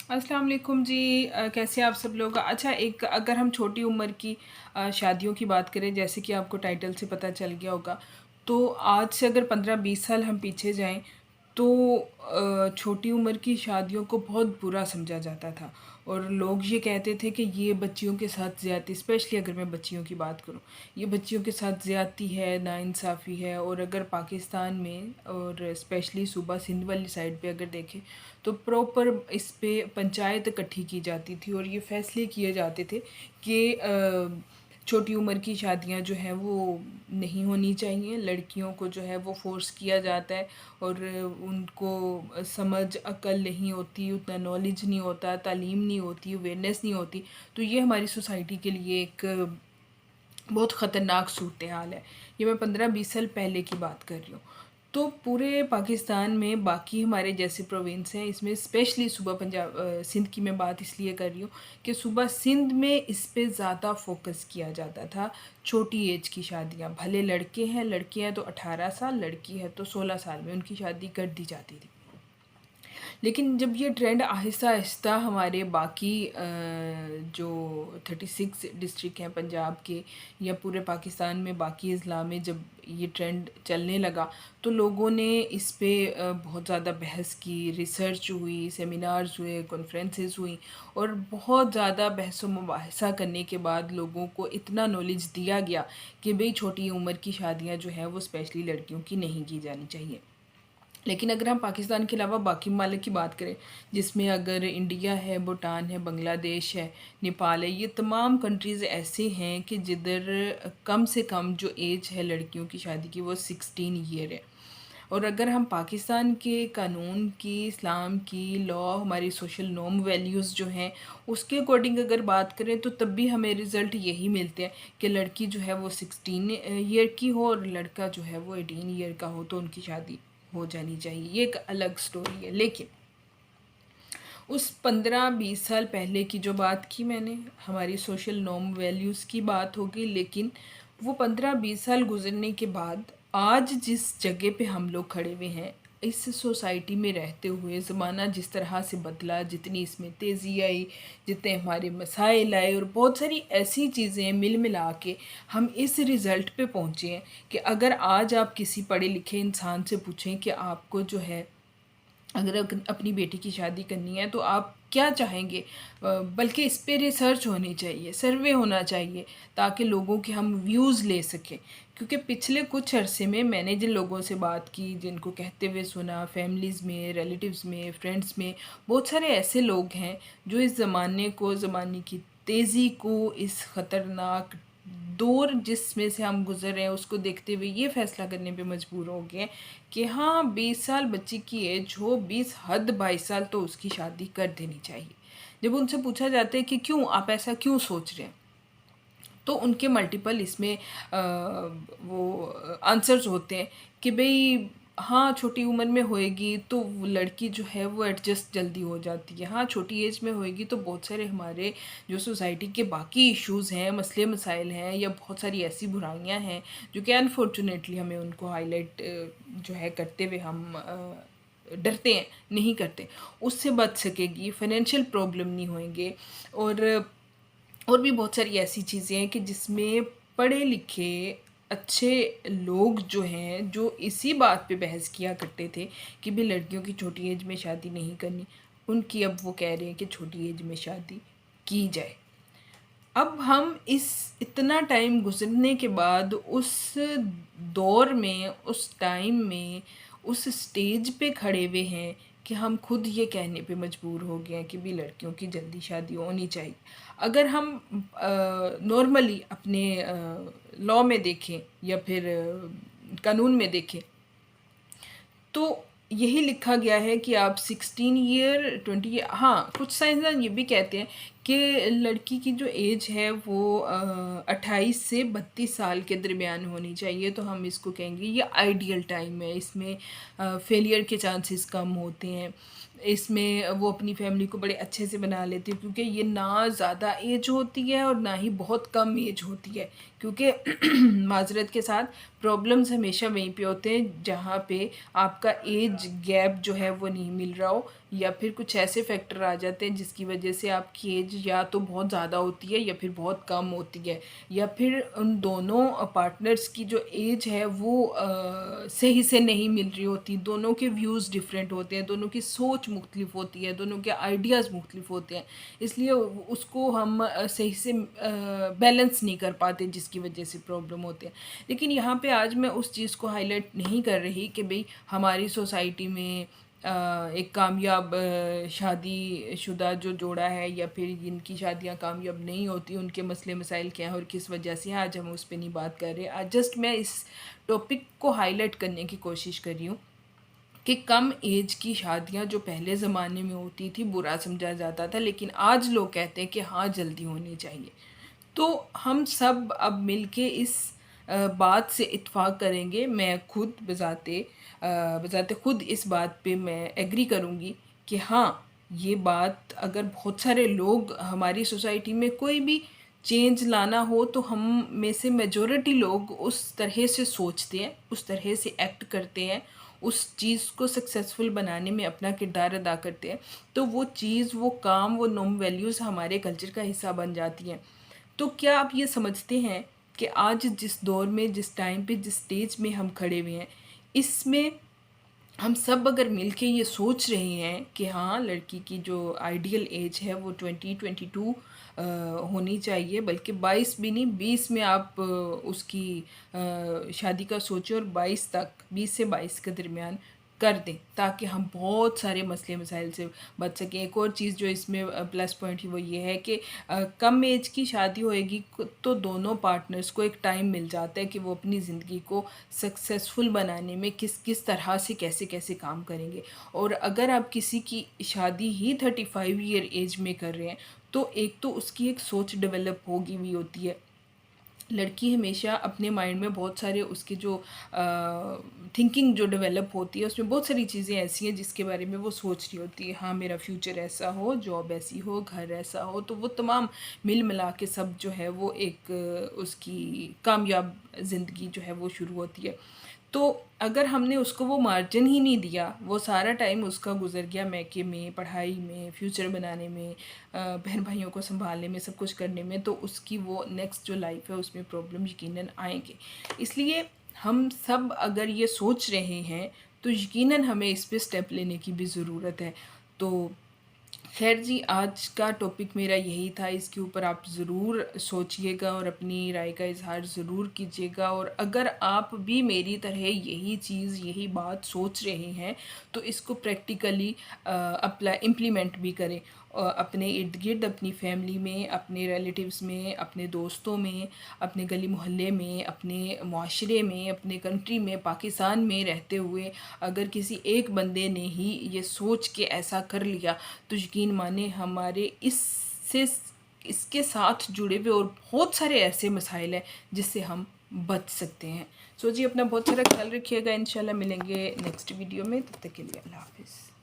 अस्सलाम वालेकुम जी। कैसे हैं आप सब लोग? अच्छा, एक अगर हम छोटी उम्र की शादियों की बात करें, जैसे कि आपको टाइटल से पता चल गया होगा, तो आज से अगर 15-20 साल हम पीछे जाएं तो छोटी उम्र की शादियों को बहुत बुरा समझा जाता था और लोग ये कहते थे कि ये बच्चियों के साथ ज़्यादती, स्पेशली अगर मैं बच्चियों की बात करूं, ये बच्चियों के साथ ज़्यादती है, नाइंसाफ़ी है। और अगर पाकिस्तान में और स्पेशली सूबा सिंध वाली साइड पे अगर देखें तो प्रॉपर इस पे पंचायत इकट्ठी की जाती थी और ये फैसले किए जाते थे कि छोटी उम्र की शादियां जो हैं वो नहीं होनी चाहिए। लड़कियों को जो है वो फ़ोर्स किया जाता है और उनको समझ अक्ल नहीं होती, उतना नॉलेज नहीं होता, तालीम नहीं होती, अवेयरनेस नहीं होती। तो ये हमारी सोसाइटी के लिए एक बहुत ख़तरनाक सूरत हाल है। ये मैं 15-20 साल पहले की बात कर रही हूँ। तो पूरे पाकिस्तान में बाकी हमारे जैसे प्रोविंस हैं, इसमें स्पेशली सूबा सिंध की मैं बात इसलिए कर रही हूँ कि सूबा सिंध में इस पे ज़्यादा फोकस किया जाता था। छोटी एज की शादियाँ, भले लड़के हैं, लड़की हैं तो 18 साल, लड़की है तो 16 साल में उनकी शादी कर दी जाती थी। लेकिन जब ये ट्रेंड आहिस्ता आहिस्ता हमारे बाकी जो 36 डिस्ट्रिक्ट हैं पंजाब के या पूरे पाकिस्तान में बाकी अज़ला में जब ये ट्रेंड चलने लगा तो लोगों ने इस पे बहुत ज़्यादा बहस की, रिसर्च हुई, सेमिनार्स हुए, कॉन्फ्रेंसेस हुई और बहुत ज़्यादा बहस व मुबाहिसा करने के बाद लोगों को इतना नॉलेज दिया गया कि भाई छोटी उम्र की शादियां जो हैं वो स्पेशली लड़कियों की नहीं की जानी चाहिए। लेकिन अगर हम पाकिस्तान के अलावा बाकी ममालिक की बात करें, जिसमें अगर इंडिया है, भूटान है, बांग्लादेश है, नेपाल है, ये तमाम कंट्रीज़ ऐसे हैं कि जिधर कम से कम जो एज है लड़कियों की शादी की वो 16 ईयर है। और अगर हम पाकिस्तान के कानून की, इस्लाम की, लॉ, हमारी सोशल नॉर्म वैल्यूज़ जो हैं उसके अकॉर्डिंग अगर बात करें तो तब भी हमें रिज़ल्ट यही मिलते हैं कि लड़की जो है वो 16 ईयर की हो और लड़का जो है वो 18 ईयर का हो तो उनकी शादी हो जानी चाहिए। ये एक अलग स्टोरी है। लेकिन उस 15-20 साल पहले की जो बात की मैंने, हमारी सोशल नॉर्म वैल्यूज़ की बात होगी, लेकिन वो 15-20 साल गुजरने के बाद आज जिस जगह पे हम लोग खड़े हुए हैं, इस सोसाइटी में रहते हुए ज़माना जिस तरह से बदला, जितनी इसमें तेज़ी आई, जितने हमारे मसाइल आए और बहुत सारी ऐसी चीज़ें मिल मिला के हम इस रिज़ल्ट पे पहुँचे हैं कि अगर आज आप किसी पढ़े लिखे इंसान से पूछें कि आपको जो है अगर अपनी बेटी की शादी करनी है तो आप क्या चाहेंगे, बल्कि इस पे रिसर्च होनी चाहिए, सर्वे होना चाहिए ताकि लोगों के हम व्यूज़ ले सकें। क्योंकि पिछले कुछ अरसे में मैंने जिन लोगों से बात की, जिनको कहते हुए सुना, फैमिलीज़ में, रिलेटिव्स में, फ्रेंड्स में, बहुत सारे ऐसे लोग हैं जो इस ज़माने को, ज़माने की तेज़ी को, इस ख़तरनाक दौर जिसमें से हम गुज़र रहे हैं उसको देखते हुए ये फ़ैसला करने पे मजबूर हो गए कि हाँ, 20 साल बच्ची की एज हो, 20 हद 22 साल तो उसकी शादी कर देनी चाहिए। जब उनसे पूछा जाता है कि क्यों, आप ऐसा क्यों सोच रहे हैं? तो उनके मल्टीपल इसमें वो आंसर्स होते हैं कि भई हाँ, छोटी उम्र में होएगी तो वो लड़की जो है वो एडजस्ट जल्दी हो जाती है। हाँ, छोटी एज में होएगी तो बहुत सारे हमारे जो सोसाइटी के बाकी इश्यूज़ हैं, मसले मसाइल हैं या बहुत सारी ऐसी बुराइयां हैं जो कि अनफॉर्चुनेटली हमें उनको हाईलाइट जो है करते हुए हम डरते हैं, नहीं करते। उससे बच सकेगी, फाइनेंशियल प्रॉब्लम नहीं होएंगे और भी बहुत सारी ऐसी चीज़ें हैं कि जिसमें पढ़े लिखे अच्छे लोग जो हैं, जो इसी बात पे बहस किया करते थे कि भाई लड़कियों की छोटी एज में शादी नहीं करनी, उनकी अब वो कह रहे हैं कि छोटी एज में शादी की जाए। अब हम इस इतना टाइम गुज़रने के बाद उस दौर में, उस टाइम में, उस स्टेज पे खड़े हुए हैं कि हम खुद ये कहने पे मजबूर हो गए हैं कि भी लड़कियों की जल्दी शादी होनी चाहिए। अगर हम नॉर्मली अपने लॉ में देखें या फिर कानून में देखें तो यही लिखा गया है कि आप 16 ईयर 20 ईयर, हाँ, कुछ साइंसदान ये भी कहते हैं कि लड़की की जो एज है वो 28 से 32 साल के दरमियान होनी चाहिए। तो हम इसको कहेंगे ये आइडियल टाइम है, इसमें फेलियर के चांसेस कम होते हैं, इसमें वो अपनी फैमिली को बड़े अच्छे से बना लेती है क्योंकि ये ना ज़्यादा एज होती है और ना ही बहुत कम एज होती है। क्योंकि माजरत के साथ प्रॉब्लम्स हमेशा वहीं पे होते हैं जहाँ पे आपका एज गैप जो है वो नहीं मिल रहा हो, या फिर कुछ ऐसे फैक्टर आ जाते हैं जिसकी वजह से आपकी एज या तो बहुत ज़्यादा होती है या फिर बहुत कम होती है, या फिर उन दोनों पार्टनर्स की जो एज है वो सही से नहीं मिल रही होती, दोनों के व्यूज़ डिफरेंट होते हैं, दोनों की सोच मुख्तलिफ होती है, दोनों के आइडियाज़ मुख्तलिफ होते हैं, इसलिए उसको हम सही से बैलेंस नहीं कर पाते जिसकी वजह से प्रॉब्लम होते हैं। लेकिन यहाँ पे आज मैं उस चीज़ को हाईलाइट नहीं कर रही कि भाई हमारी सोसाइटी में एक कामयाब शादीशुदा जो जोड़ा है या फिर जिनकी शादियां कामयाब नहीं होती उनके मसले मसाइल क्या हैं और किस वजह से हैं, आज हम उस पर नहीं बात कर रहे। आज जस्ट मैं इस टॉपिक को हाईलाइट करने की कोशिश कर रही हूँ कि कम एज की शादियां जो पहले ज़माने में होती थी बुरा समझा जाता था, लेकिन आज लोग कहते हैं कि हाँ जल्दी होनी चाहिए। तो हम सब अब मिलके इस बात से इत्फाक करेंगे। मैं खुद बजाते खुद इस बात पे मैं एग्री करूँगी कि हाँ, ये बात अगर बहुत सारे लोग हमारी सोसाइटी में कोई भी चेंज लाना हो तो हम में से मेजॉरिटी लोग उस तरह से सोचते हैं, उस तरह से एक्ट करते हैं, उस चीज़ को सक्सेसफुल बनाने में अपना किरदार अदा करते हैं, तो वो चीज़, वो काम, वो नॉर्म वैल्यूज़ हमारे कल्चर का हिस्सा बन जाती हैं। तो क्या आप ये समझते हैं कि आज जिस दौर में, जिस टाइम पे, जिस स्टेज में हम खड़े हुए हैं, इसमें हम सब अगर मिलके ये सोच रहे हैं कि हाँ लड़की की जो आइडियल एज है वो 20-22 होनी चाहिए, बल्कि 22 भी नहीं, 20 में आप उसकी शादी का सोचें और 22 तक, 20 से 22 के दरमियान कर दें, ताकि हम बहुत सारे मसले मसाइल से बच सकें। एक और चीज़ जो इसमें प्लस पॉइंट है वो ये है कि कम एज की शादी होएगी तो दोनों पार्टनर्स को एक टाइम मिल जाता है कि वो अपनी ज़िंदगी को सक्सेसफुल बनाने में किस किस तरह से कैसे कैसे काम करेंगे। और अगर आप किसी की शादी ही 35 ईयर एज में कर रहे हैं तो एक तो उसकी एक सोच डेवलप होगी हुई होती है। लड़की हमेशा अपने माइंड में बहुत सारे उसके जो थिंकिंग जो डेवलप होती है उसमें बहुत सारी चीज़ें ऐसी हैं जिसके बारे में वो सोच रही होती है। हाँ, मेरा फ्यूचर ऐसा हो, जॉब ऐसी हो, घर ऐसा हो, तो वो तमाम मिल मिला के सब जो है वो एक उसकी कामयाब ज़िंदगी जो है वो शुरू होती है। तो अगर हमने उसको वो मार्जिन ही नहीं दिया, वो सारा टाइम उसका गुजर गया मैके में, पढ़ाई में, फ्यूचर बनाने में, बहन भाइयों को संभालने में, सब कुछ करने में, तो उसकी वो नेक्स्ट जो लाइफ है उसमें प्रॉब्लम यकीनन आएंगे। इसलिए हम सब अगर ये सोच रहे हैं तो यकीनन हमें इस पे स्टेप लेने की भी ज़रूरत है। तो खैर जी, आज का टॉपिक मेरा यही था। इसके ऊपर आप ज़रूर सोचिएगा और अपनी राय का इज़हार ज़रूर कीजिएगा, और अगर आप भी मेरी तरह यही चीज़, यही बात सोच रहे हैं तो इसको प्रैक्टिकली अप्लाई इम्प्लीमेंट भी करें, अपने इर्द गिर्द, अपनी फैमिली में, अपने रिलेटिव्स में, अपने दोस्तों में, अपने गली मोहल्ले में, अपने माशरे में, अपने कंट्री में, पाकिस्तान में रहते हुए अगर किसी एक बंदे ने ही ये सोच के ऐसा कर लिया तो यकीन माने हमारे इसके साथ जुड़े हुए और बहुत सारे ऐसे मसाइल हैं जिससे हम बच सकते हैं। सो जी, अपना बहुत सारा ख्याल रखिएगा। इंशाल्लाह मिलेंगे नेक्स्ट वीडियो में, तब तक के लिए अल्लाह हाफिज़।